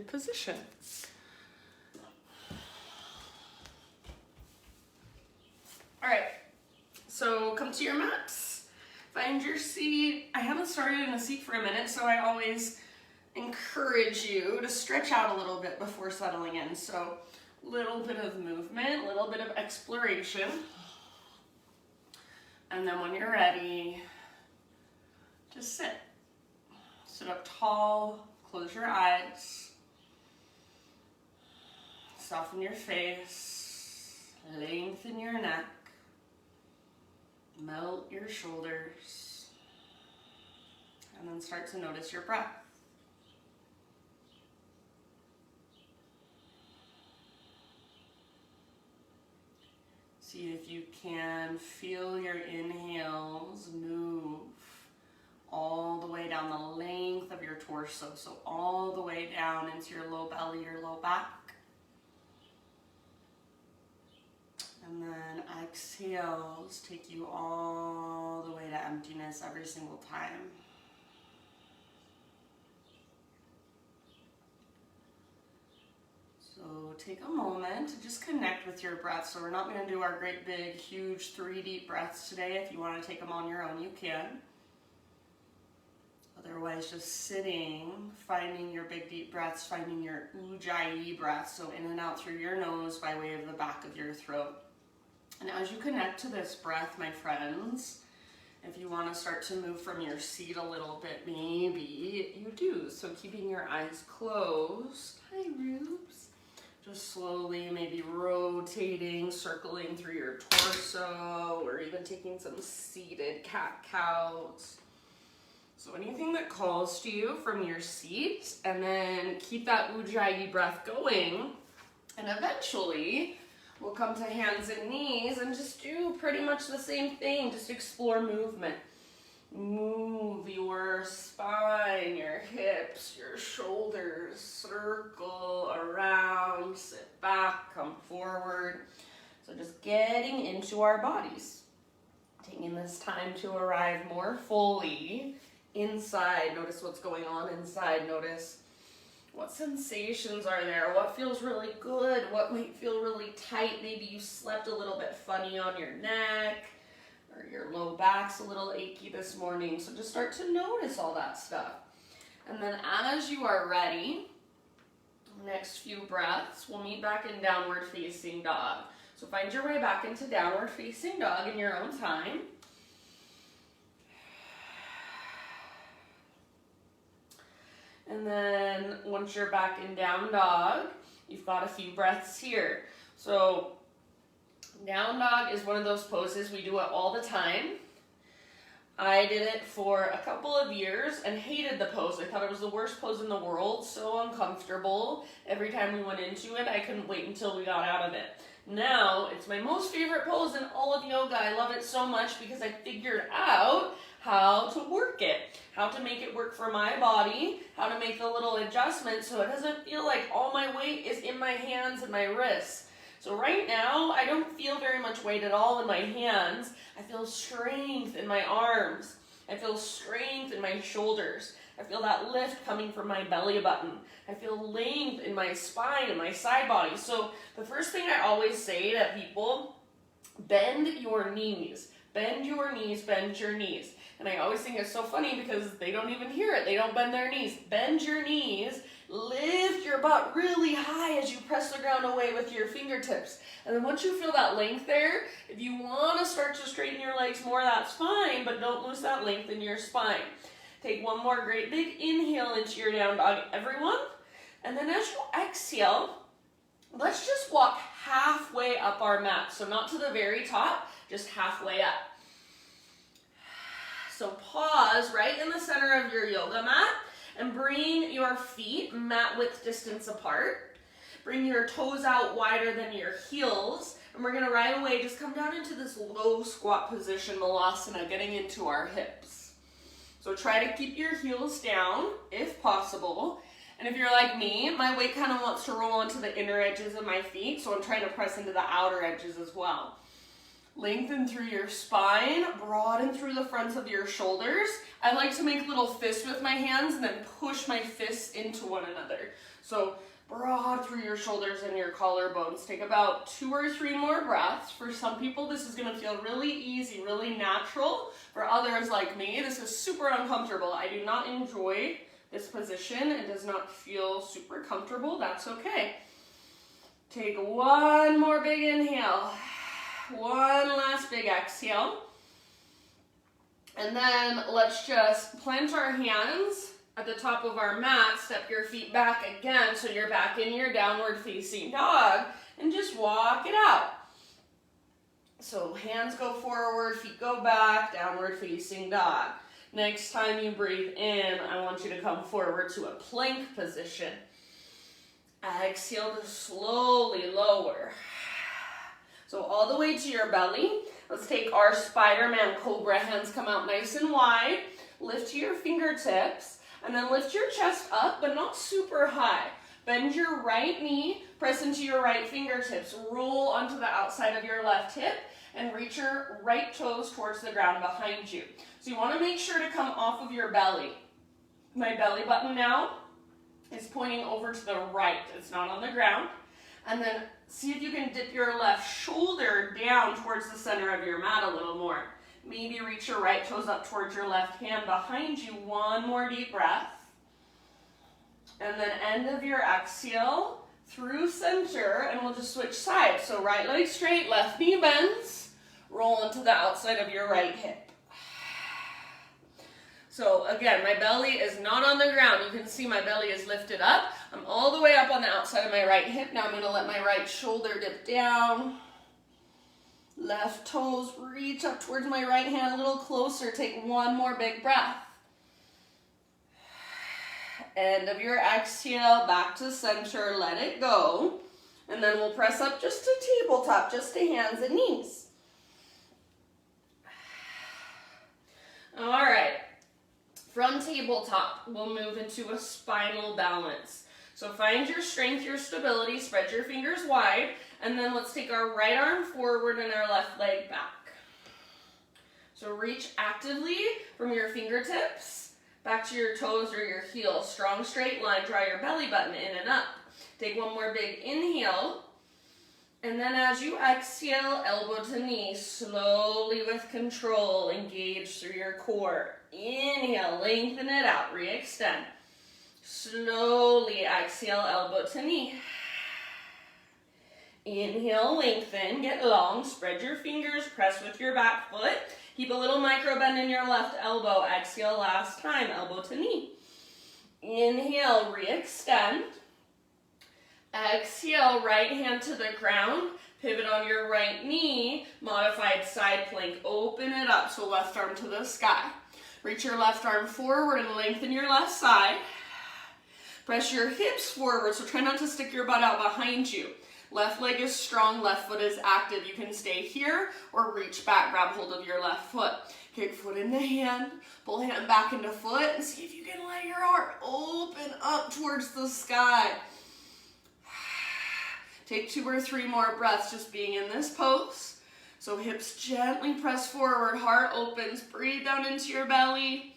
Position. All right, so come to your mats. Find your seat. I haven't started in a seat for a minute, so I always encourage you to stretch out a little bit before settling in. So a little bit of movement, a little bit of exploration. And then when you're ready, just sit. Sit up tall, close your eyes. Soften your face, lengthen your neck, melt your shoulders, and then start to notice your breath. See if you can feel your inhales move all the way down the length of your torso, so all the way down into your low belly, your low back. And then exhales take you all the way to emptiness every single time. So take a moment to just connect with your breath. So we're not going to do our great big huge 3 deep breaths today. If you want to take them on your own, you can. Otherwise, just sitting, finding your big deep breaths, finding your ujjayi breath, so in and out through your nose by way of the back of your throat. And as you connect to this breath, my friends, if you want to start to move from your seat a little bit, maybe you do. So keeping your eyes closed. Hi, Rubes. Just slowly maybe rotating, circling through your torso, or even taking some seated cat-cows. So anything that calls to you from your seat, and then keep that ujjayi breath going, and eventually we'll come to hands and knees and just do pretty much the same thing. Just explore movement. Move your spine, your hips, your shoulders, circle around, sit back, come forward. So just getting into our bodies. Taking this time to arrive more fully inside. Notice what's going on inside. Notice what sensations are there, what feels really good, what might feel really tight. Maybe you slept a little bit funny on your neck, or your low back's a little achy this morning. So just start to notice all that stuff. And then as you are ready, next few breaths, we'll meet back in downward facing dog. So find your way back into downward facing dog in your own time. And then once you're back in down dog, you've got a few breaths here. So down dog is one of those poses, we do it all the time. I did it for a couple of years and hated the pose. I thought it was the worst pose in the world, so uncomfortable. Every time we went into it, I couldn't wait until we got out of it. Now, it's my most favorite pose in all of yoga. I love it so much because I figured out how to work it, how to make it work for my body, how to make the little adjustments so it doesn't feel like all my weight is in my hands and my wrists. So right now, I don't feel very much weight at all in my hands. I feel strength in my arms. I feel strength in my shoulders. I feel that lift coming from my belly button. I feel length in my spine and my side body. So the first thing I always say to people, bend your knees. Bend your knees, bend your knees. And I always think it's so funny because they don't even hear it. They don't bend their knees. Bend your knees, lift your butt really high as you press the ground away with your fingertips. And then once you feel that length there, if you want to start to straighten your legs more, that's fine, but don't lose that length in your spine. Take one more great big inhale into your down dog, everyone. And then as you exhale, let's just walk halfway up our mat. So not to the very top, just halfway up. So pause right in the center of your yoga mat and bring your feet mat width distance apart. Bring your toes out wider than your heels. And we're gonna right away just come down into this low squat position, Malasana, getting into our hips. So try to keep your heels down if possible. And if you're like me, my weight kind of wants to roll onto the inner edges of my feet, so I'm trying to press into the outer edges as well. Lengthen through your spine, broaden through the fronts of your shoulders. I like to make little fists with my hands and then push my fists into one another. So broad through your shoulders and your collarbones. Take about 2 or 3 more breaths. For some people, this is going to feel really easy, really natural. For others like me, this is super uncomfortable. I do not enjoy this position. It does not feel super comfortable. That's okay. Take one more big inhale. One last big exhale. And then let's just plant our hands at the top of our mat, step your feet back again so you're back in your downward facing dog, and just walk it out. So hands go forward, feet go back, downward facing dog. Next time you breathe in, I want you to come forward to a plank position. Exhale to slowly lower. So all the way to your belly. Let's take our Spider-Man Cobra. Hands come out nice and wide. Lift to your fingertips. And then lift your chest up, but not super high. Bend your right knee, press into your right fingertips. Roll onto the outside of your left hip and reach your right toes towards the ground behind you. So you want to make sure to come off of your belly. My belly button now is pointing over to the right. It's not on the ground. And then see if you can dip your left shoulder down towards the center of your mat a little more. Maybe reach your right toes up towards your left hand behind you. One more deep breath. And then end of your exhale through center, and we'll just switch sides. So right leg straight, left knee bends. Roll into the outside of your right hip. So again, my belly is not on the ground. You can see my belly is lifted up. I'm all the way up on the outside of my right hip. Now I'm going to let my right shoulder dip down. Left toes reach up towards my right hand a little closer. Take one more big breath. End of your exhale, back to center, let it go. And then we'll press up just to tabletop, just to hands and knees. All right, from tabletop, we'll move into a spinal balance. So find your strength, your stability, spread your fingers wide, and then let's take our right arm forward and our left leg back. So reach actively from your fingertips back to your toes or your heels. Strong straight line, draw your belly button in and up. Take one more big inhale, and then as you exhale, elbow to knee, slowly with control, engage through your core. Inhale, lengthen it out, re-extend. Slowly exhale, elbow to knee. Inhale, lengthen, get long, spread your fingers, press with your back foot. Keep a little micro bend in your left elbow. Exhale last time, elbow to knee. Inhale, re-extend. Exhale, right hand to the ground. Pivot on your right knee, modified side plank. Open it up, so left arm to the sky. Reach your left arm forward and lengthen your left side. Press your hips forward, so try not to stick your butt out behind you. Left leg is strong, left foot is active. You can stay here or reach back, grab hold of your left foot. Kick foot into hand, pull hand back into foot, and see if you can let your heart open up towards the sky. Take 2 or 3 more breaths just being in this pose. So hips gently press forward, heart opens, breathe down into your belly.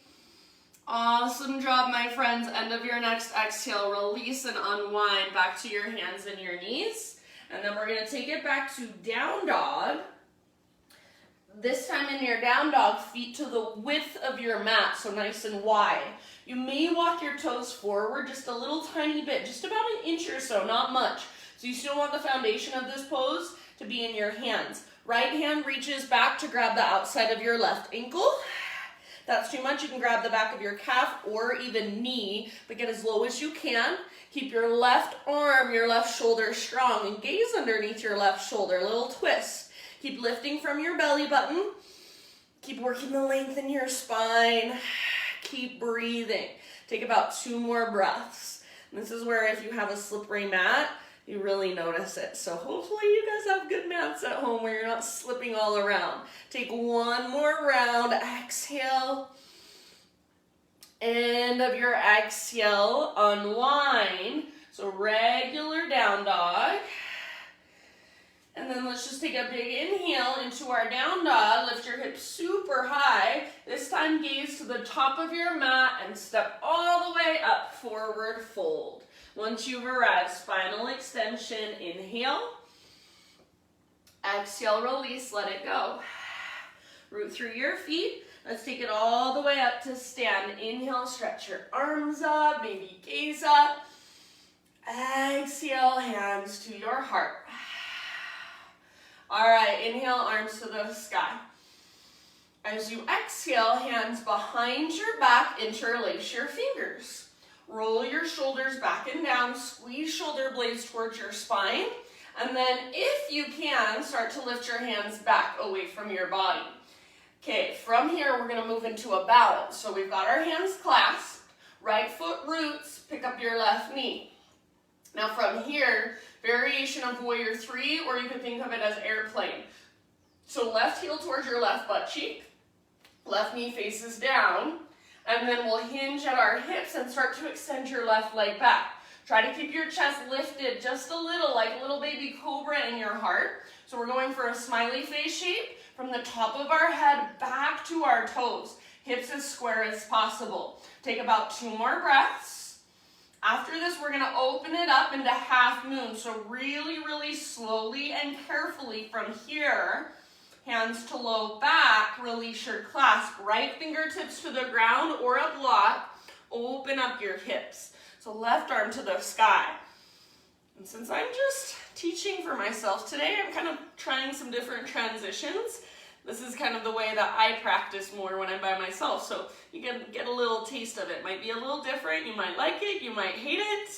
Awesome job, my friends. End of your next exhale, release and unwind back to your hands and your knees. And then we're going to take it back to down dog. This time in your down dog, feet to the width of your mat, so nice and wide. You may walk your toes forward just a little tiny bit, just about an inch or so, not much. So you still want the foundation of this pose to be in your hands. Right hand reaches back to grab the outside of your left ankle. If that's too much, you can grab the back of your calf or even knee, but get as low as you can. Keep your left arm, your left shoulder strong, and gaze underneath your left shoulder, a little twist. Keep lifting from your belly button. Keep working the length in your spine. Keep breathing. Take about 2 more breaths. And this is where if you have a slippery mat, you really notice it. So hopefully you guys have good mats at home where you're not slipping all around. Take 1 more round. Exhale. End of your exhale, unwind. So regular down dog. And then let's just take a big inhale into our down dog. Lift your hips super high. This time gaze to the top of your mat and step all the way up, forward fold. Once you've arrived, spinal extension, inhale. Exhale, release, let it go. Root through your feet. Let's take it all the way up to stand. Inhale, stretch your arms up, maybe gaze up. Exhale, hands to your heart. All right, inhale, arms to the sky. As you exhale, hands behind your back, interlace your fingers. Roll your shoulders back and down, squeeze shoulder blades towards your spine, and then if you can, start to lift your hands back away from your body. Okay, from here, we're gonna move into a balance. So we've got our hands clasped, right foot roots, pick up your left knee. Now from here, variation of warrior three, or you could think of it as airplane. So left heel towards your left butt cheek, left knee faces down, and then we'll hinge at our hips and start to extend your left leg back. Try to keep your chest lifted just a little, like a little baby cobra in your heart. So we're going for a smiley face shape from the top of our head back to our toes. Hips as square as possible. Take about 2 more breaths. After this, we're gonna open it up into half moon. So really, really slowly and carefully from here, hands to low back, release your clasp. Right fingertips to the ground or a block. Open up your hips. So left arm to the sky. And since I'm just teaching for myself today, I'm kind of trying some different transitions. This is kind of the way that I practice more when I'm by myself. So you can get a little taste of it. Might be a little different. You might like it. You might hate it.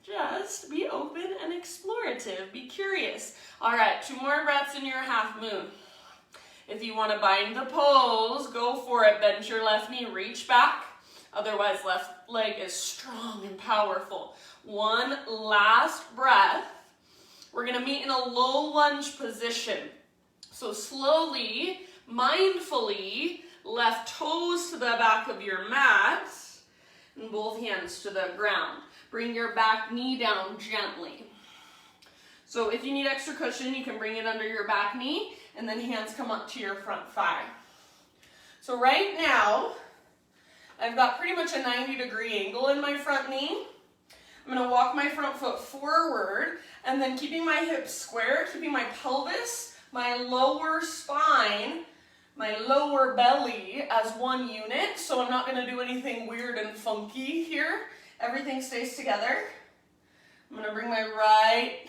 Just be open and explorative. Be curious. All right, 2 more breaths in your half moon. If you want to bind the pose, go for it. Bend your left knee, reach back. Otherwise, left leg is strong and powerful. 1 last breath. We're going to meet in a low lunge position. So slowly, mindfully, left toes to the back of your mat and both hands to the ground. Bring your back knee down gently. So if you need extra cushion, you can bring it under your back knee and then hands come up to your front thigh. So right now, I've got pretty much a 90-degree angle in my front knee. I'm gonna walk my front foot forward and then keeping my hips square, keeping my pelvis, my lower spine, my lower belly as one unit. So I'm not gonna do anything weird and funky here. Everything stays together. I'm gonna bring my right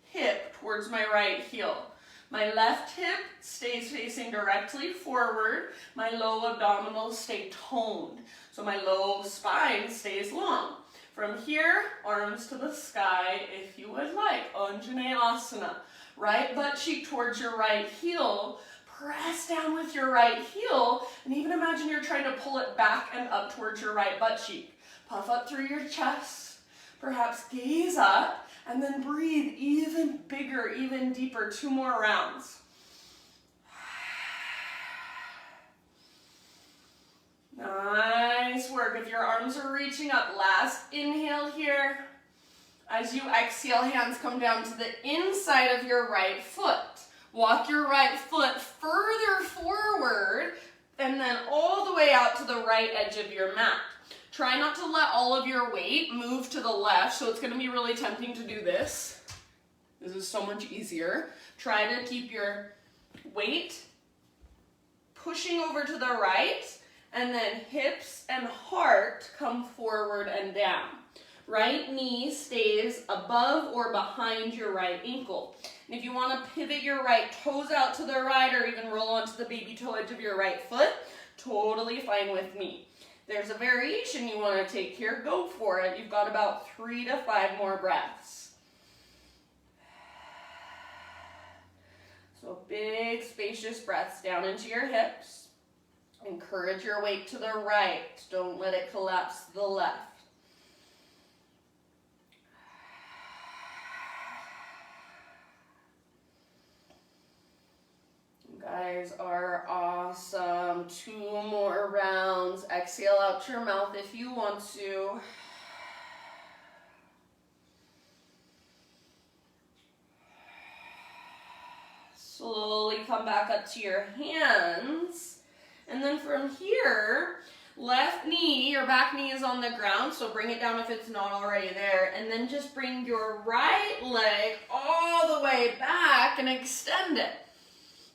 hip towards my right heel. My left hip stays facing directly forward. My low abdominals stay toned. So my low spine stays long. From here, arms to the sky if you would like. Anjaneyasana. Right butt cheek towards your right heel. Press down with your right heel. And even imagine you're trying to pull it back and up towards your right butt cheek. Puff up through your chest. Perhaps gaze up. And then breathe even bigger, even deeper. 2 more rounds. Nice work. If your arms are reaching up, last inhale here. As you exhale, hands come down to the inside of your right foot. Walk your right foot further forward and then all the way out to the right edge of your mat. Try not to let all of your weight move to the left, so it's going to be really tempting to do this. This is so much easier. Try to keep your weight pushing over to the right, and then hips and heart come forward and down. Right knee stays above or behind your right ankle. And if you want to pivot your right toes out to the right or even roll onto the baby toe edge of your right foot, totally fine with me. There's a variation you want to take here, go for it. You've got about 3 to 5 more breaths. So big, spacious breaths down into your hips. Encourage your weight to the right. Don't let it collapse to the left. You guys are awesome. 2 more rounds. Exhale out your mouth if you want to. Slowly come back up to your hands. And then from here, left knee, your back knee is on the ground, so bring it down if it's not already there, and then just bring your right leg all the way back and extend it.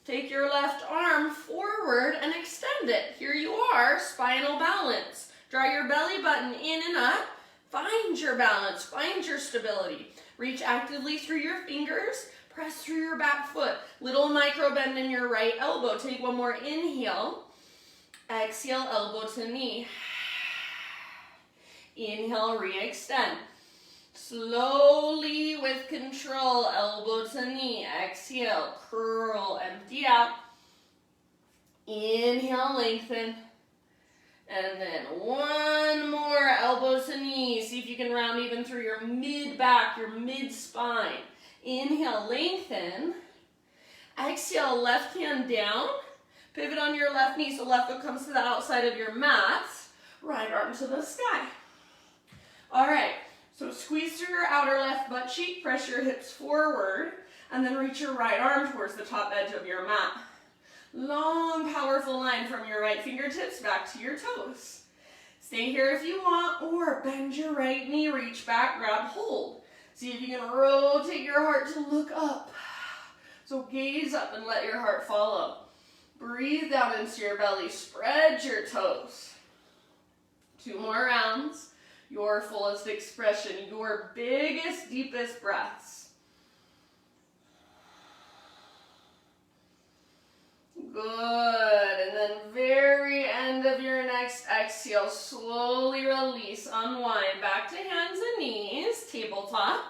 Take your left arm forward and extend it. Here you are, spinal balance. Draw your belly button in and up. Find your balance, find your stability. Reach actively through your fingers, press through your back foot. Little micro bend in your right elbow. Take one more inhale. Exhale, elbow to knee. Inhale, re-extend. Slowly with control, elbow to knee. Exhale, curl, empty out. Inhale, lengthen. And then one more, elbow to knee. See if you can round even through your mid-back, your mid-spine. Inhale, lengthen. Exhale, left hand down. Pivot on your left knee so left foot comes to the outside of your mat. Right arm to the sky. All right, so squeeze through your outer left butt cheek, press your hips forward, and then reach your right arm towards the top edge of your mat. Long, powerful line from your right fingertips back to your toes. Stay here if you want, or bend your right knee, reach back, grab hold. See if you can rotate your heart to look up. So gaze up and let your heart follow. Breathe down into your belly, spread your toes. 2 more rounds, your fullest expression, your biggest, deepest breaths. Good, and then very end of your next exhale, slowly release, unwind, back to hands and knees, tabletop,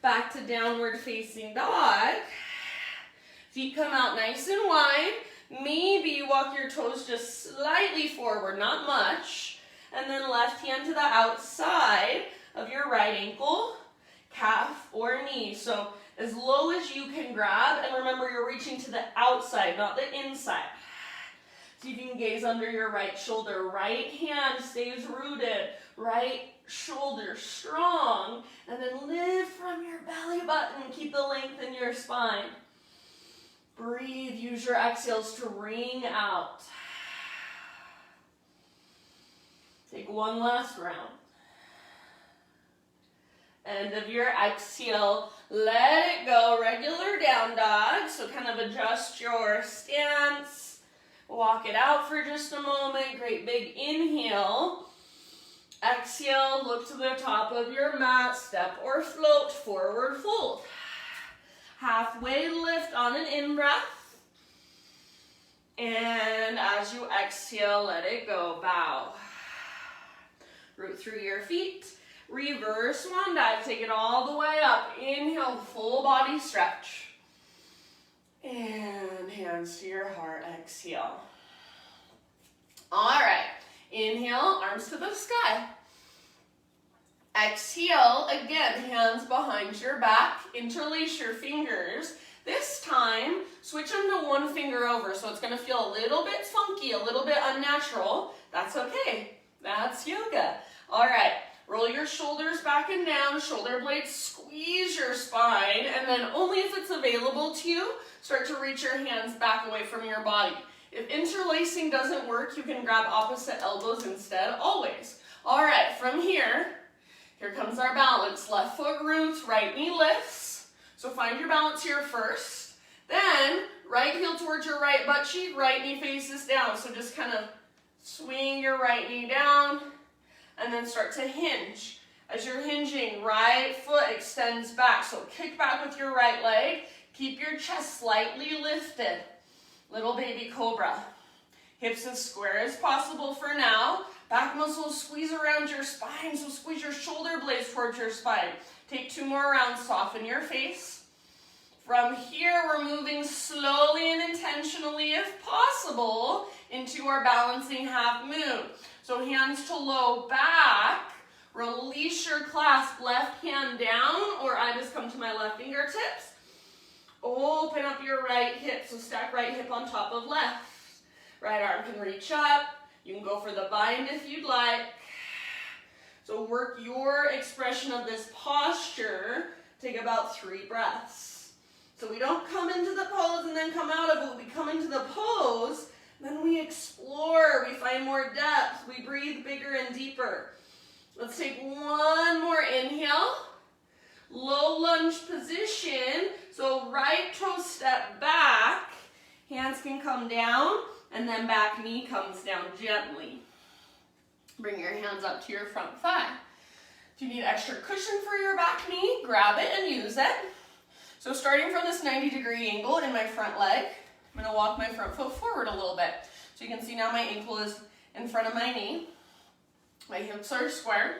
back to downward facing dog. Feet come out nice and wide, maybe walk your toes just slightly forward, not much, and then left hand to the outside of your right ankle, calf, or knee. So as low as you can grab, and remember you're reaching to the outside, not the inside. So you can gaze under your right shoulder. Right hand stays rooted, right shoulder strong, and then lift from your belly button. Keep the length in your spine. Breathe, use your exhales to ring out. Take one last round. End of your exhale, let it go, regular down dog. So kind of adjust your stance, walk it out for just a moment. Great big inhale. Exhale, look to the top of your mat, step or float, forward fold. Halfway lift on an in-breath. And as you exhale, let it go, bow. Root through your feet. Reverse swan dive, take it all the way up. Inhale, full body stretch. And hands to your heart, exhale. All right, inhale, arms to the sky. Exhale, again, hands behind your back, interlace your fingers. This time, switch them to one finger over, so it's gonna feel a little bit funky, a little bit unnatural. That's okay, that's yoga. All right. Roll your shoulders back and down, shoulder blades, squeeze your spine, and then only if it's available to you, start to reach your hands back away from your body. If interlacing doesn't work, you can grab opposite elbows instead, always. All right, from here comes our balance. Left foot roots, right knee lifts. So find your balance here first. Then, right heel towards your right butt cheek, right knee faces down. So just kind of swing your right knee down, and then start to hinge. As you're hinging, right foot extends back. So kick back with your right leg. Keep your chest slightly lifted. Little baby cobra. Hips as square as possible for now. Back muscles squeeze around your spine, so squeeze your shoulder blades towards your spine. Take 2 more rounds, soften your face. From here, we're moving slowly and intentionally, if possible, into our balancing half moon. So hands to low back, release your clasp, left hand down, or I just come to my left fingertips. Open up your right hip, so stack right hip on top of left. Right arm can reach up. You can go for the bind if you'd like. So work your expression of this posture. Take about 3 breaths. So we don't come into the pose and then come out of it. We come into the pose Then we explore, we find more depth, we breathe bigger and deeper. Let's take one more inhale. Low lunge position, so right toe step back, hands can come down, and then back knee comes down gently. Bring your hands up to your front thigh. If you need extra cushion for your back knee, grab it and use it. So starting from this 90-degree angle in my front leg, I'm going to walk my front foot forward a little bit. So you can see now my ankle is in front of my knee. My hips are square.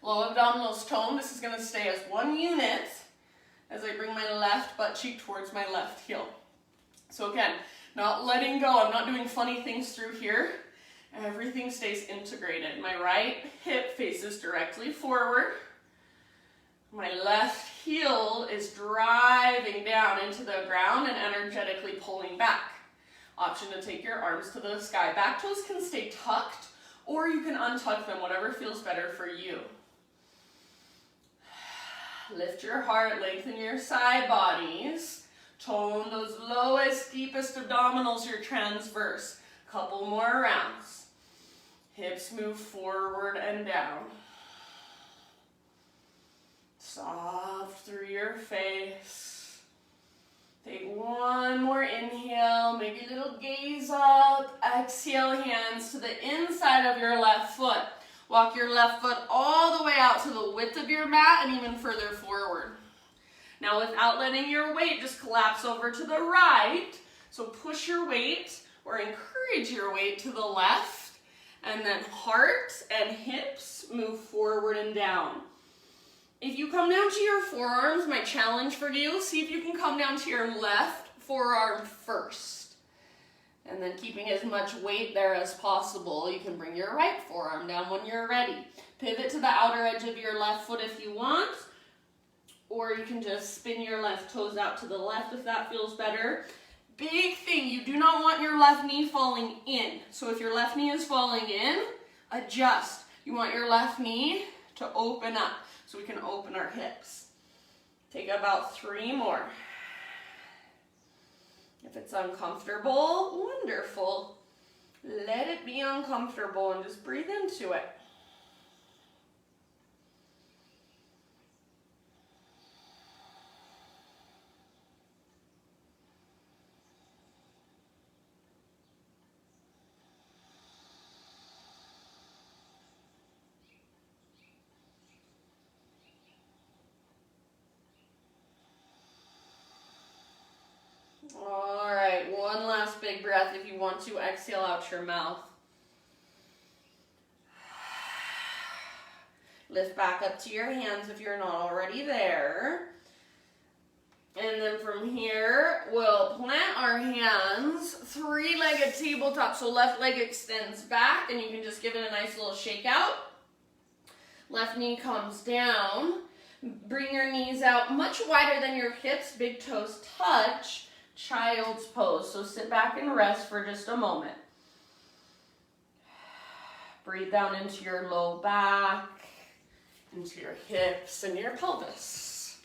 Low abdominals toned. This is going to stay as one unit as I bring my left butt cheek towards my left heel. So again, not letting go. I'm not doing funny things through here. Everything stays integrated. My right hip faces directly forward. My left heel is driving down into the ground and energetically pulling back. Option to take your arms to the sky. Back toes can stay tucked, or you can untuck them, whatever feels better for you. Lift your heart, lengthen your side bodies. Tone those lowest, deepest abdominals, your transverse. Couple more rounds. Hips move forward and down. Soft through your face. Take one more inhale, maybe a little gaze up. Exhale, hands to the inside of your left foot. Walk your left foot all the way out to the width of your mat and even further forward. Now without letting your weight just collapse over to the right, so push your weight or encourage your weight to the left, and then heart and hips move forward and down. If you come down to your forearms, my challenge for you, see if you can come down to your left forearm first. And then keeping as much weight there as possible, you can bring your right forearm down when you're ready. Pivot to the outer edge of your left foot if you want, or you can just spin your left toes out to the left if that feels better. Big thing, you do not want your left knee falling in. So if your left knee is falling in, adjust. You want your left knee to open up so we can open our hips. Take about 3 more. If it's uncomfortable, wonderful. Let it be uncomfortable and just breathe into it. All right, one last big breath if you want to exhale out your mouth. Lift back up to your hands if you're not already there. And then from here, we'll plant our hands, 3-legged tabletop. So left leg extends back and you can just give it a nice little shake out. Left knee comes down. Bring your knees out much wider than your hips, big toes touch. Child's pose. So sit back and rest for just a moment. Breathe down into your low back, into your hips and your pelvis.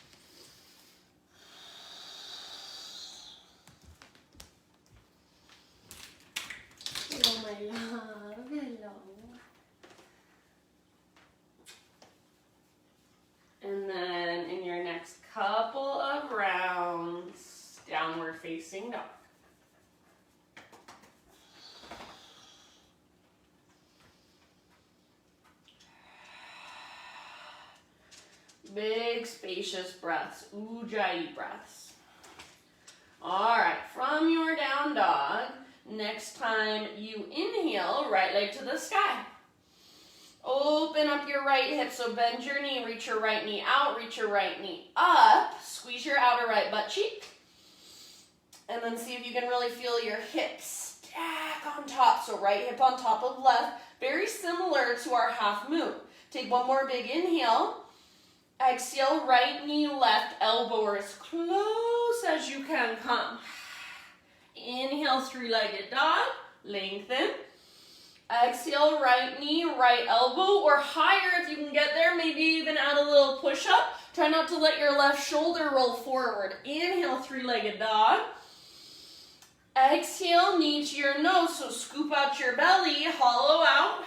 Hello, my love. Hello. And then in your next couple of rounds, downward facing dog. Big spacious breaths, ujjayi breaths. All right, from your down dog, next time you inhale, right leg to the sky. Open up your right hip, so bend your knee, reach your right knee out, reach your right knee up, squeeze your outer right butt cheek. And then see if you can really feel your hips stack on top. So right hip on top of left, very similar to our half moon. Take one more big inhale. Exhale, right knee, left elbow, or as close as you can come. Inhale, 3-legged dog, lengthen. Exhale, right knee, right elbow, or higher if you can get there. Maybe even add a little push-up. Try not to let your left shoulder roll forward. Inhale, 3-legged dog. Exhale, knee to your nose, so scoop out your belly, hollow out.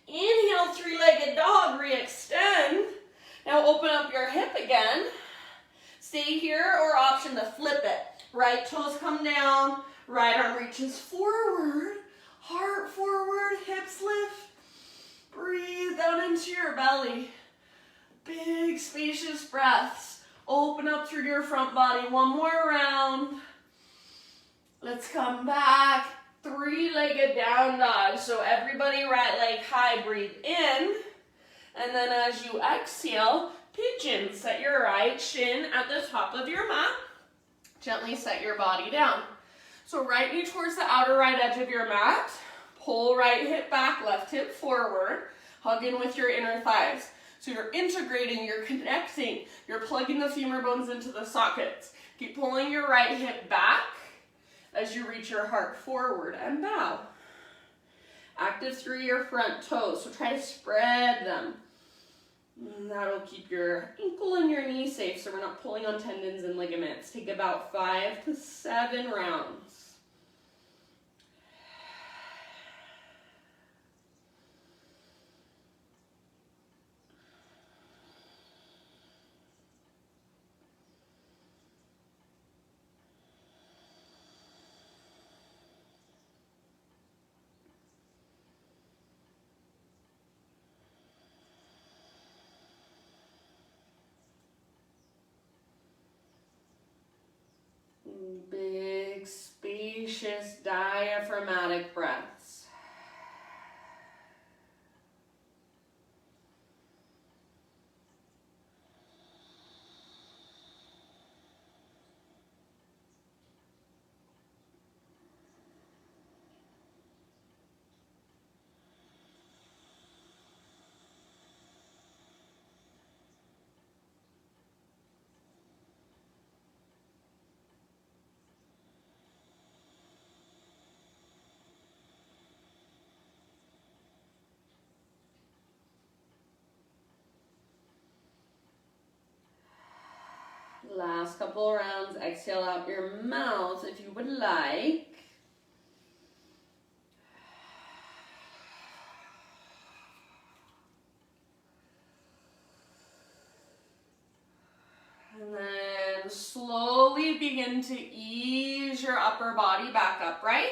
Inhale, three-legged dog, re-extend. Now open up your hip again. Stay here or option to flip it. Right toes come down, right arm reaches forward, heart forward, hips lift. Breathe down into your belly. Big, spacious breaths. Open up through your front body. One more round. Let's come back. Three-legged down dog. So everybody right leg high, breathe in. And then as you exhale, pigeon. Set your right shin at the top of your mat. Gently set your body down. So right knee towards the outer right edge of your mat. Pull right hip back, left hip forward. Hug in with your inner thighs. So you're integrating, you're connecting, you're plugging the femur bones into the sockets. Keep pulling your right hip back as you reach your heart forward and bow. Active through your front toes, so try to spread them. And that'll keep your ankle and your knee safe so we're not pulling on tendons and ligaments. Take about 5 to 7 rounds. Big, spacious, diaphragmatic breaths. Last couple rounds, exhale out your mouth if you would like. And then slowly begin to ease your upper body back upright.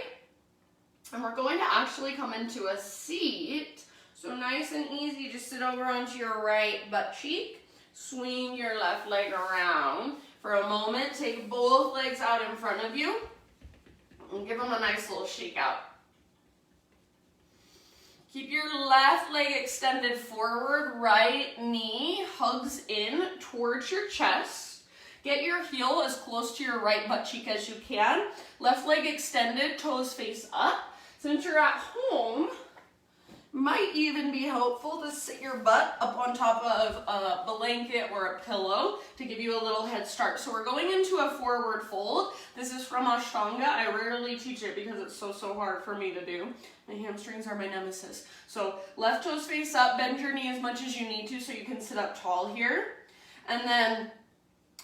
And we're going to actually come into a seat. So nice and easy, just sit over onto your right butt cheek. Swing your left leg around. For a moment, take both legs out in front of you and give them a nice little shake out. Keep your left leg extended forward, right knee hugs in towards your chest. Get your heel as close to your right butt cheek as you can. Left leg extended, toes face up. Since you're at home, might even be helpful to sit your butt up on top of a blanket or a pillow to give you a little head start. So we're going into a forward fold. This is from Ashtanga. I rarely teach it because it's so hard for me to do. My hamstrings are my nemesis. So left toes face up, bend your knee as much as you need to so you can sit up tall here. And then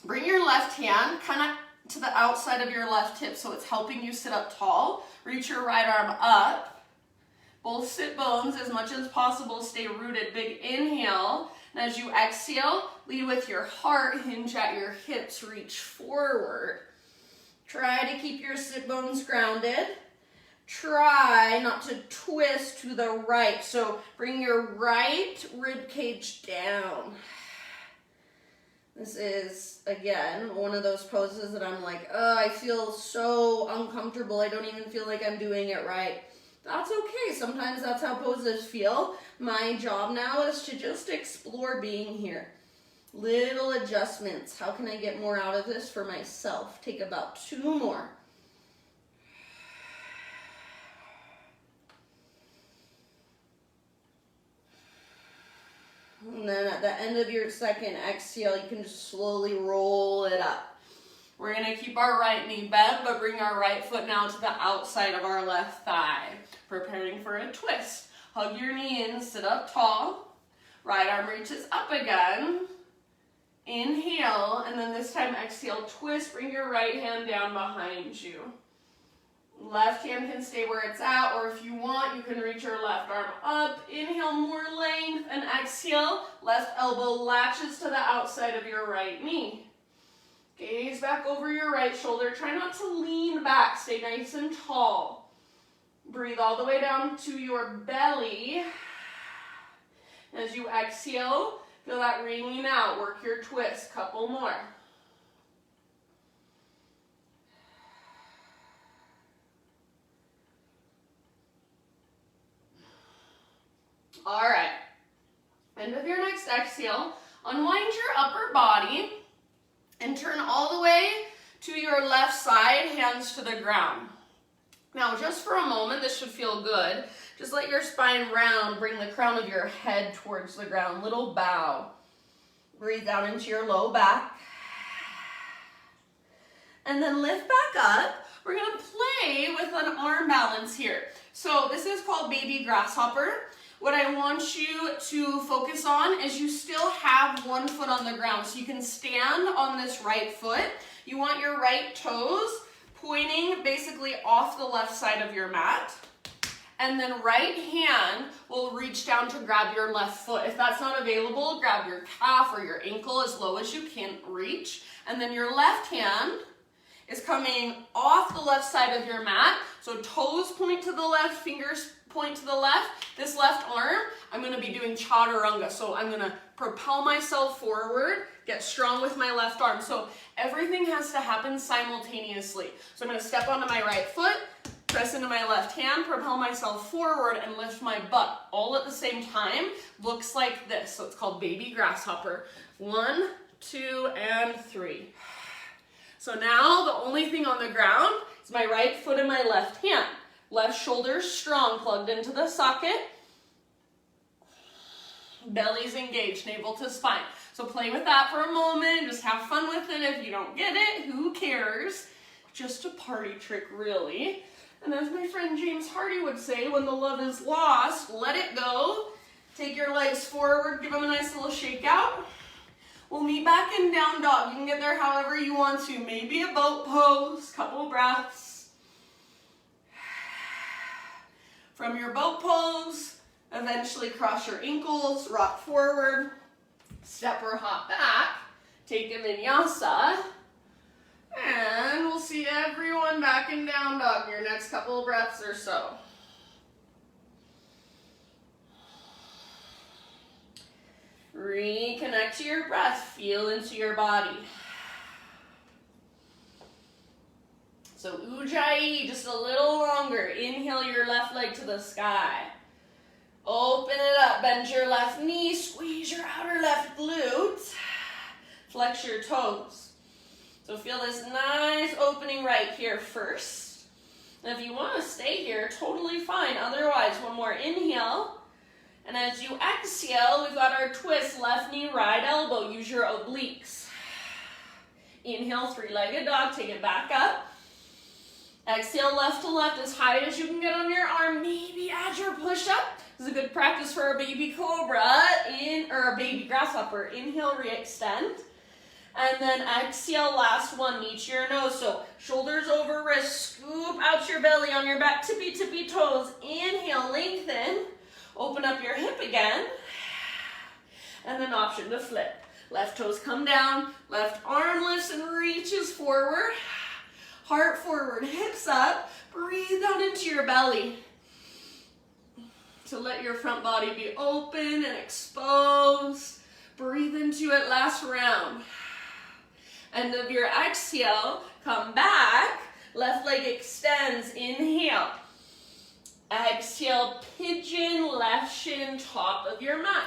bring your left hand kind of to the outside of your left hip so it's helping you sit up tall. Reach your right arm up. Both sit bones as much as possible, stay rooted. Big inhale. And as you exhale, lead with your heart, hinge at your hips, reach forward. Try to keep your sit bones grounded. Try not to twist to the right. So bring your right rib cage down. This is, again, one of those poses that I'm like, oh, I feel so uncomfortable. I don't even feel like I'm doing it right. That's okay. Sometimes that's how poses feel. My job now is to just explore being here. Little adjustments. How can I get more out of this for myself? Take about 2 more. And then at the end of your second exhale, you can just slowly roll it up. We're going to keep our right knee bent, but bring our right foot now to the outside of our left thigh. Preparing for a twist. Hug your knee in, sit up tall. Right arm reaches up again. Inhale, and then this time exhale, twist. Bring your right hand down behind you. Left hand can stay where it's at, or if you want, you can reach your left arm up. Inhale, more length, and exhale. Left elbow latches to the outside of your right knee. Gaze back over your right shoulder. Try not to lean back. Stay nice and tall. Breathe all the way down to your belly. As you exhale, feel that ringing out. Work your twist. Couple more. All right. End of your next exhale. Unwind your upper body and turn all the way to your left side, hands to the ground. Now, just for a moment, this should feel good. Just let your spine round, bring the crown of your head towards the ground, little bow. Breathe down into your low back. And then lift back up. We're gonna play with an arm balance here. So this is called baby grasshopper. What I want you to focus on is you still have one foot on the ground. So you can stand on this right foot. You want your right toes pointing basically off the left side of your mat. And then right hand will reach down to grab your left foot. If that's not available, grab your calf or your ankle as low as you can reach. And then your left hand is coming off the left side of your mat. So toes point to the left, fingers point to the left. This left arm, I'm gonna be doing chaturanga. So I'm gonna propel myself forward, get strong with my left arm. So everything has to happen simultaneously. So I'm gonna step onto my right foot, press into my left hand, propel myself forward, and lift my butt all at the same time. Looks like this. So it's called baby grasshopper. 1, 2, and 3. So now the only thing on the ground is my right foot and my left hand. Left shoulder strong, plugged into the socket. Belly's engaged, navel to spine. So play with that for a moment. Just have fun with it. If you don't get it, who cares? Just a party trick, really. And as my friend James Hardy would say, when the love is lost, let it go. Take your legs forward, give them a nice little shake out. We'll meet back in down dog. You can get there however you want to. Maybe a boat pose, couple breaths. From your boat pose, eventually cross your ankles, rock forward, step or hop back, take a vinyasa, and we'll see everyone back in down dog in your next couple of breaths or so. Reconnect to your breath, feel into your body. So Ujjayi, just a little longer. Inhale your left leg to the sky. Open it up, bend your left knee, squeeze your outer left glute. Flex your toes. So feel this nice opening right here first. And if you want to stay here, totally fine. Otherwise, one more inhale. And as you exhale, we've got our twist, left knee, right elbow. Use your obliques. Inhale, three-legged dog, take it back up. Exhale, left to left, as high as you can get on your arm. Maybe add your push-up. This is a good practice for a baby cobra, or a baby grasshopper. Inhale, re-extend. And then exhale, last one, knee to your nose. So shoulders over wrists, scoop out your belly on your back, tippy toes. Inhale, lengthen. Open up your hip again. And then option to flip. Left toes come down, left arm lifts and reaches forward. Heart forward, hips up. Breathe down into your belly. So let your front body be open and exposed. Breathe into it, last round. End of your exhale, come back. Left leg extends, inhale. Exhale, pigeon, left shin, top of your mat.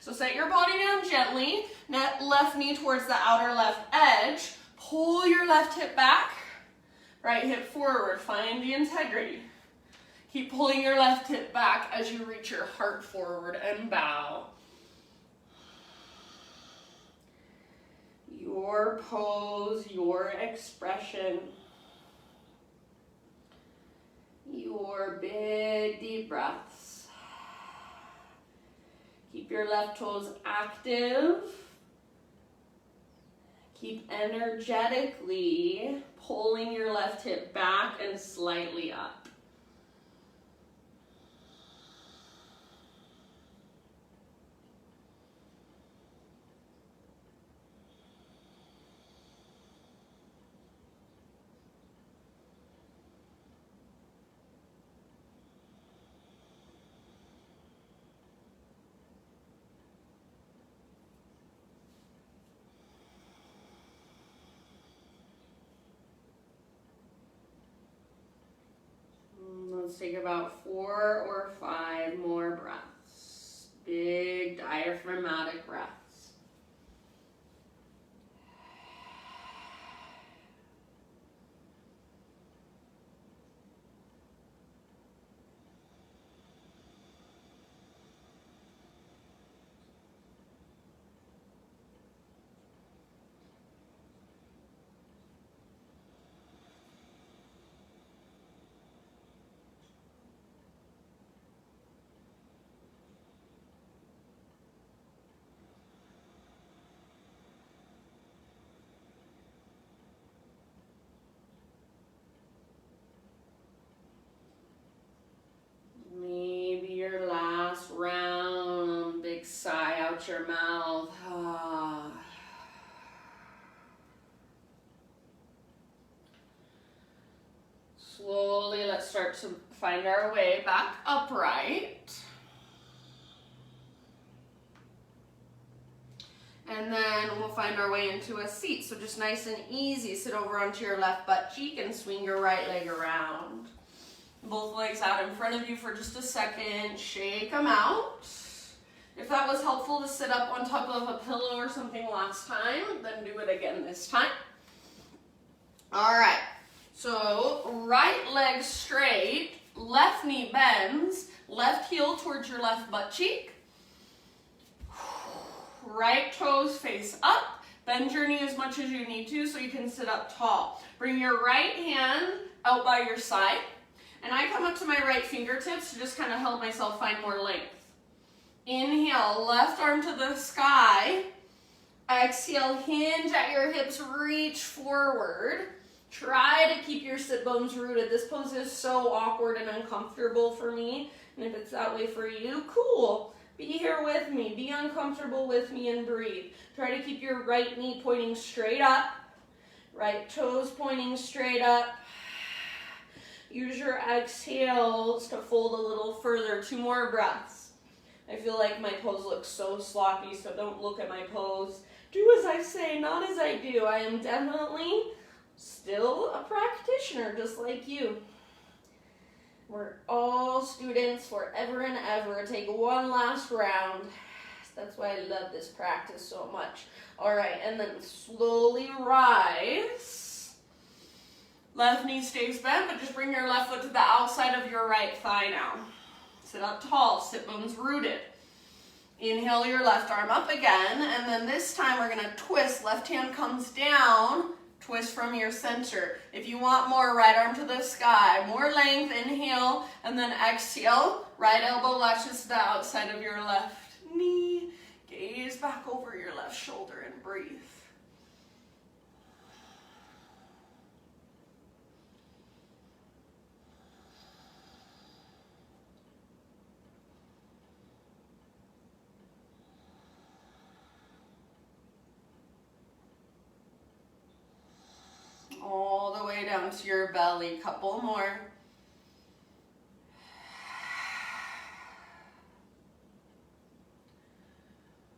So set your body down gently. Left knee towards the outer left edge. Pull your left hip back. Right hip forward. Find the integrity. Keep pulling your left hip back as you reach your heart forward and bow. Your pose, your expression. Your big deep breaths. Keep your left toes active. Keep energetically pulling your left hip back and slightly up. Let's take about 4 or 5 more breaths. Big diaphragmatic breaths. Round, big sigh out your mouth. Slowly, let's start to find our way back upright. And then we'll find our way into a seat. So just nice and easy, sit over onto your left butt cheek and swing your right leg around. Both legs out in front of you for just a second. Shake them out. If that was helpful to sit up on top of a pillow or something last time, then do it again this time. All right. So right leg straight, left knee bends, left heel towards your left butt cheek. Right toes face up. Bend your knee as much as you need to so you can sit up tall. Bring your right hand out by your side. And I come up to my right fingertips to just kind of help myself find more length. Inhale, left arm to the sky. Exhale, hinge at your hips, reach forward. Try to keep your sit bones rooted. This pose is so awkward and uncomfortable for me. And if it's that way for you, cool. Be here with me. Be uncomfortable with me and breathe. Try to keep your right knee pointing straight up. Right toes pointing straight up. Use your exhales to fold a little further. 2 more breaths. I feel like my pose looks so sloppy, so don't look at my pose. Do as I say, not as I do. I am definitely still a practitioner, just like you. We're all students forever and ever. Take one last round. That's why I love this practice so much. All right, and then slowly rise. Left knee stays bent, but just bring your left foot to the outside of your right thigh now. Sit up tall, sit bones rooted. Inhale your left arm up again, and then this time we're gonna twist. Left hand comes down, twist from your center. If you want more, right arm to the sky. More length, inhale, and then exhale. Right elbow latches to the outside of your left knee. Gaze back over your left shoulder and breathe. All the way down to your belly. Couple more.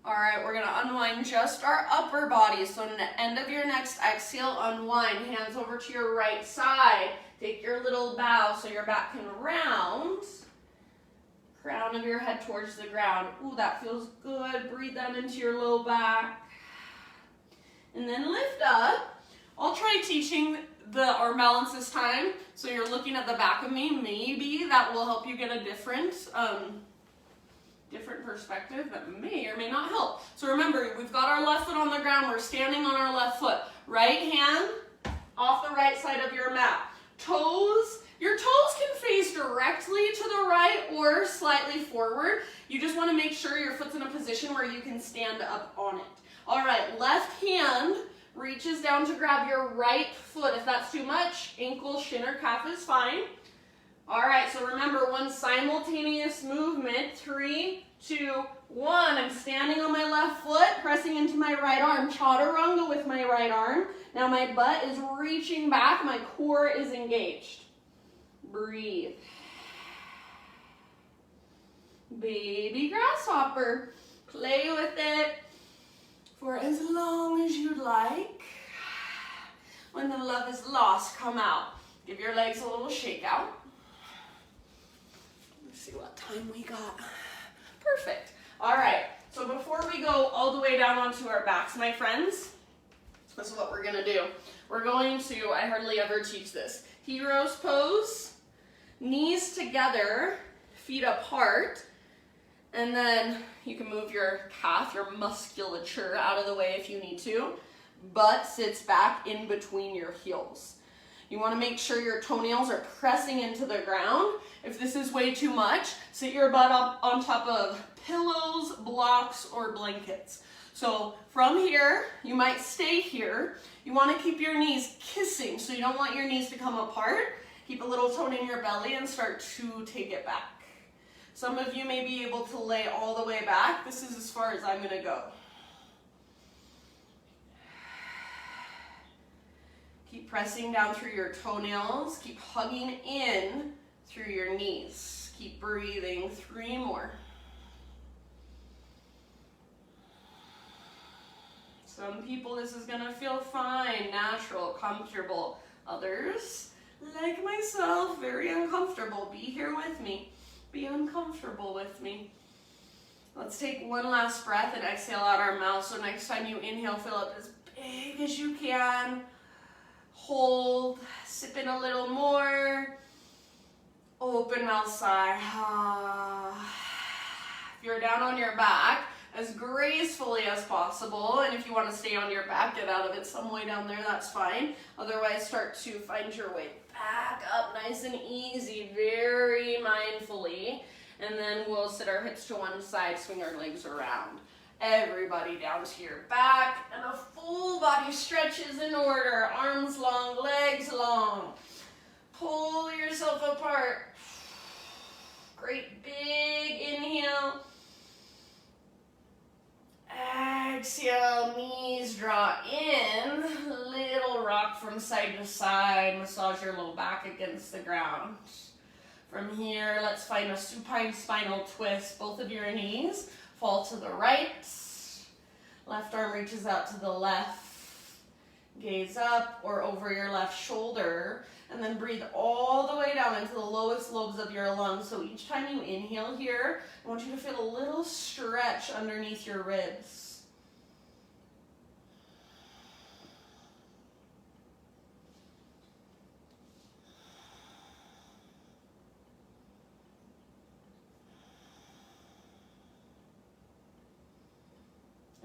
All right, we're gonna unwind just our upper body. So in the end of your next exhale, unwind. Hands over to your right side. Take your little bow so your back can round. Crown of your head towards the ground. Ooh, that feels good. Breathe that into your low back. And then lift up. I'll try teaching the arm balance this time, so you're looking at the back of me. Maybe that will help you get a different perspective that may or may not help. So remember, we've got our left foot on the ground. We're standing on our left foot. Right hand off the right side of your mat. Toes, your toes can face directly to the right or slightly forward. You just want to make sure your foot's in a position where you can stand up on it. All right, left hand reaches down to grab your right foot. If that's too much, ankle, shin, or calf is fine. All right, so remember, one simultaneous movement. 3, 2, 1. I'm standing on my left foot, pressing into my right arm. Chaturanga with my right arm. Now my butt is reaching back. My core is engaged. Breathe. Baby grasshopper. Play with it for as long as you'd like. When the love is lost, come out. Give your legs a little shake out. Let's see what time we got. Perfect. All right, so before we go all the way down onto our backs, my friends, this is what we're gonna do. We're going to, I hardly ever teach this, hero's pose, knees together, feet apart, and then you can move your calf, your musculature out of the way if you need to. Butt sits back in between your heels. You want to make sure your toenails are pressing into the ground. If this is way too much, sit your butt up on top of pillows, blocks, or blankets. So from here, you might stay here. You want to keep your knees kissing, so you don't want your knees to come apart. Keep a little tone in your belly and start to take it back. Some of you may be able to lay all the way back. This is as far as I'm going to go. Keep pressing down through your toenails. Keep hugging in through your knees. Keep breathing. 3 more. Some people, this is going to feel fine, natural, comfortable. Others, like myself, very uncomfortable. Be here with me. Be uncomfortable with me. Let's take one last breath and exhale out our mouth. So next time you inhale, fill up as big as you can. Hold, sip in a little more. Open mouth sigh. If you're down on your back, as gracefully as possible, and if you want to stay on your back, get out of it some way down there, that's fine. Otherwise, start to find your way back up nice and easy, very mindfully, and then we'll sit our hips to one side, swing our legs around. Everybody down to your back, and a full body stretch is in order. Arms long, legs long. Pull yourself apart. Great big inhale. Exhale, knees draw in. Little rock from side to side. Massage your low back against the ground. From here, let's find a supine spinal twist. Both of your knees fall to the right. Left arm reaches out to the left. Gaze up or over your left shoulder. And then breathe all the way down into the lowest lobes of your lungs. So each time you inhale here, I want you to feel a little stretch underneath your ribs.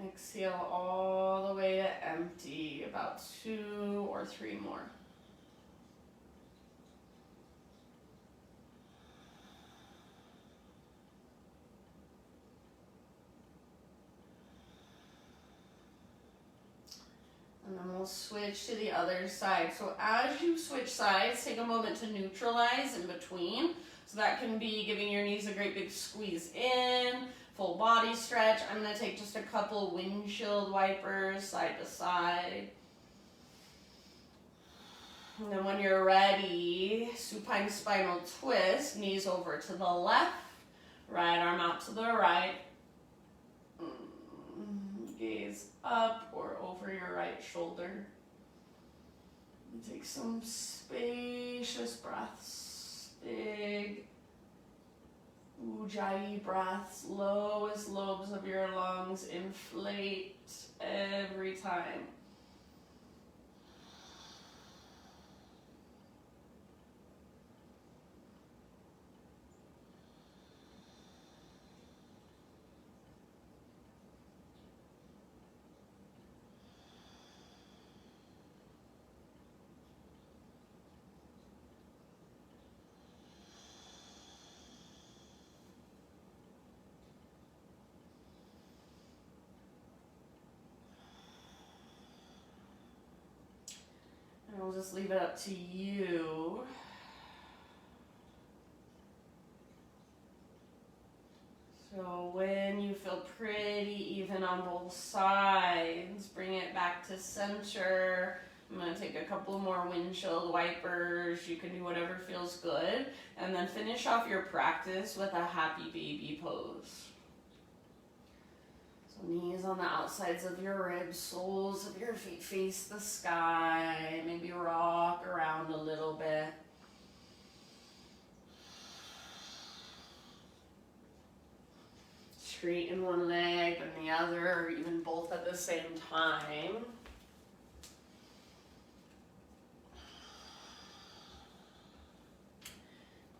Exhale all the way to empty, about 2 or 3 more. And then we'll switch to the other side. So as you switch sides, take a moment to neutralize in between. So that can be giving your knees a great big squeeze in, full body stretch. I'm going to take just a couple windshield wipers side to side. And then when you're ready, supine spinal twist, knees over to the left, right arm out to the right. Gaze up or over your right shoulder. And take some spacious breaths, big Ujjayi breaths, lowest lobes of your lungs inflate every time. I'll just leave it up to you. So when you feel pretty even on both sides, bring it back to center. I'm going to take a couple more windshield wipers. You can do whatever feels good. And then finish off your practice with a happy baby pose. So knees on the outsides of your ribs, soles of your feet face the sky. Maybe rock around a little bit. Straighten one leg and the other, or even both at the same time.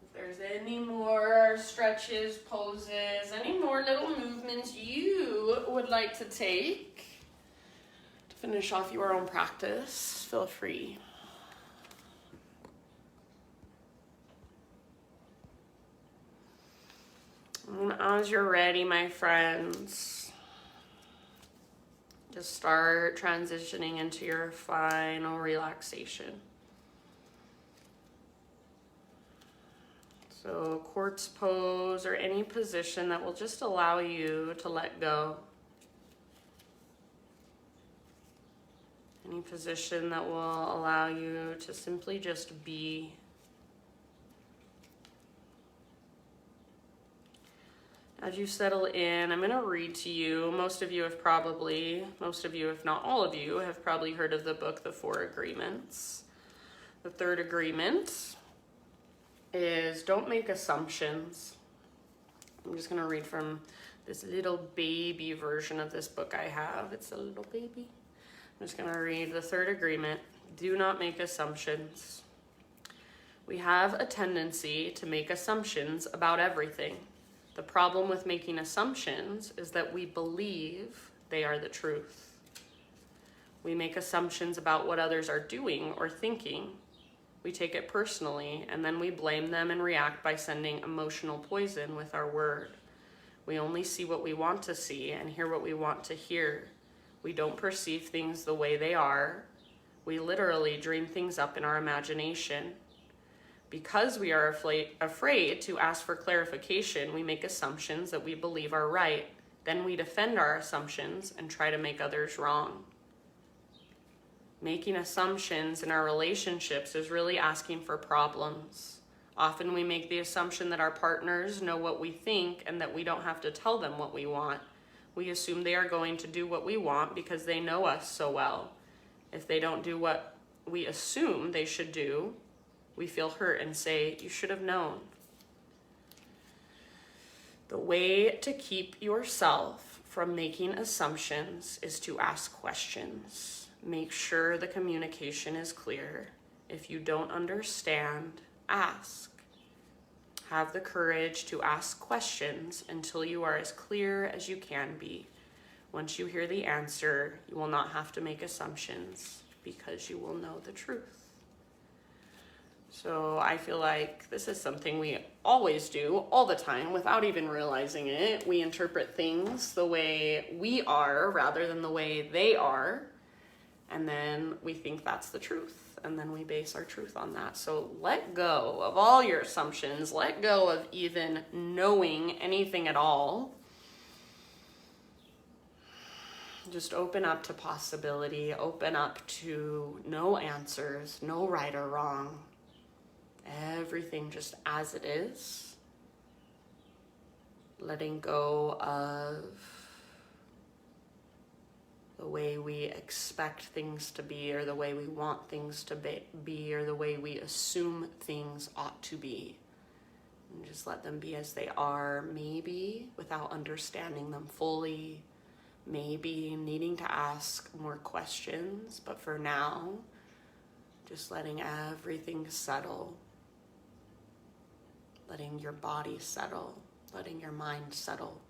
If there's any more stretches, poses, any more little movements you would like to take to finish off your own practice, feel free. And as you're ready, my friends, just start transitioning into your final relaxation. So quartz pose or any position that will just allow you to let go. Any position that will allow you to simply just be. As you settle in, I'm going to read to you. Most of you, if not all of you, have probably heard of the book, The 4 Agreements. The third agreement is don't make assumptions. I'm just going to read from this little baby version of this book I have. It's a little baby. I'm just going to read the third agreement. Do not make assumptions. We have a tendency to make assumptions about everything. The problem with making assumptions is that we believe they are the truth. We make assumptions about what others are doing or thinking. We take it personally, and then we blame them and react by sending emotional poison with our word. We only see what we want to see and hear what we want to hear. We don't perceive things the way they are. We literally dream things up in our imagination. Because we are afraid to ask for clarification, we make assumptions that we believe are right. Then we defend our assumptions and try to make others wrong. Making assumptions in our relationships is really asking for problems. Often we make the assumption that our partners know what we think and that we don't have to tell them what we want. We assume they are going to do what we want because they know us so well. If they don't do what we assume they should do, we feel hurt and say, you should have known. The way to keep yourself from making assumptions is to ask questions. Make sure the communication is clear. If you don't understand, ask. Have the courage to ask questions until you are as clear as you can be. Once you hear the answer, you will not have to make assumptions because you will know the truth. So I feel like this is something we always do all the time without even realizing it. We interpret things the way we are rather than the way they are. And then we think that's the truth. And then we base our truth on that. So let go of all your assumptions. Let go of even knowing anything at all. Just open up to possibility. Open up to no answers, no right or wrong. Everything just as it is. Letting go of the way we expect things to be, or the way we want things to be, or the way we assume things ought to be. And just let them be as they are, maybe without understanding them fully, maybe needing to ask more questions, but for now, just letting everything settle. Letting your body settle, letting your mind settle.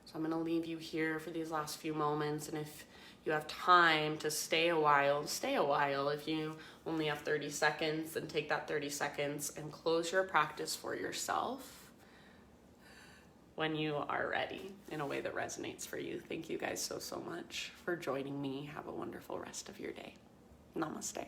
So I'm going to leave you here for these last few moments, and if you have time to stay a while, stay a while. If you only have 30 seconds, then take that 30 seconds and close your practice for yourself when you are ready in a way that resonates for you. Thank you guys so much for joining me. Have a wonderful rest of your day. Namaste.